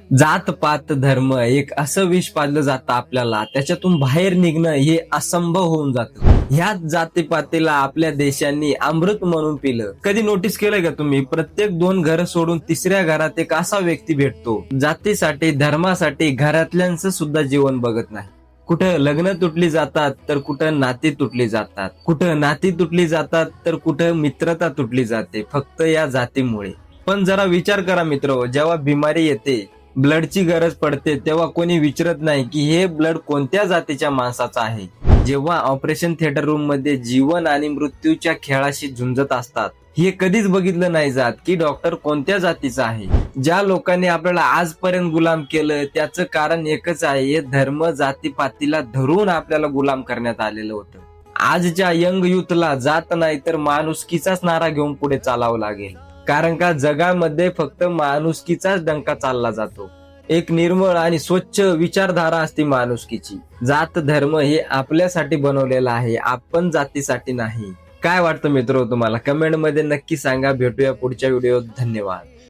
जात पात धर्म एक असं विष पाजलं जातं आपल्याला, त्याच्यातून बाहेर निघणं हे असंभव होऊन जातं. ह्याच जातीपातीला आपल्या देशांनी अमृत म्हणून पिलं. कधी नोटीस केलंय का तुम्ही, प्रत्येक 2 घर सोडून तिसऱ्या घरात एक असा व्यक्ती भेटतो जातीसाठी धर्मासाठी घरातल्यांचं सुद्धा जीवन बघत नाही. कुठं लग्न तुटली जातात तर कुठं नाती तुटली जातात, कुठं नाती तुटली जातात तर कुठं मित्रता तुटली जाते, फक्त या जातीमुळे. पण जरा विचार करा मित्र, जेव्हा बिमारी येते, ब्लडची गरज पडते, तेव्हा कोणी विचारत नाही की हे ब्लड कोणत्या जातीच्या माणसाचं आहे. जेव्हा ऑपरेशन थिएटर रूम मध्ये जीवन आणि मृत्यूच्या खेळाशी झुंजत असतात, हे कधीच बघितलं नाही जात की डॉक्टर कोणत्या जातीचा आहे. ज्या लोकांनी आपल्याला आजपर्यंत गुलाम केलं त्याचं कारण एकच आहे, हे धर्म जातीपातीला धरून आपल्याला गुलाम करण्यात आलेलं होतं. आजच्या यंग युथला जात नाही तर माणुसकीचाच नारा घेऊन पुढे चालावं लागेल, कारण का जगामध्ये फक्त माणुसकीचाच डंका चालला जातो. एक निर्मळ आणि स्वच्छ विचारधारा असते माणुसकीची. जात धर्म हे आपल्यासाठी बनवलेलं आहे, आपण जातीसाठी नाही. काय वाटतं मित्र तुम्हाला? कमेंट मध्ये नक्की सांगा. भेटूया पुढच्या व्हिडिओत. धन्यवाद.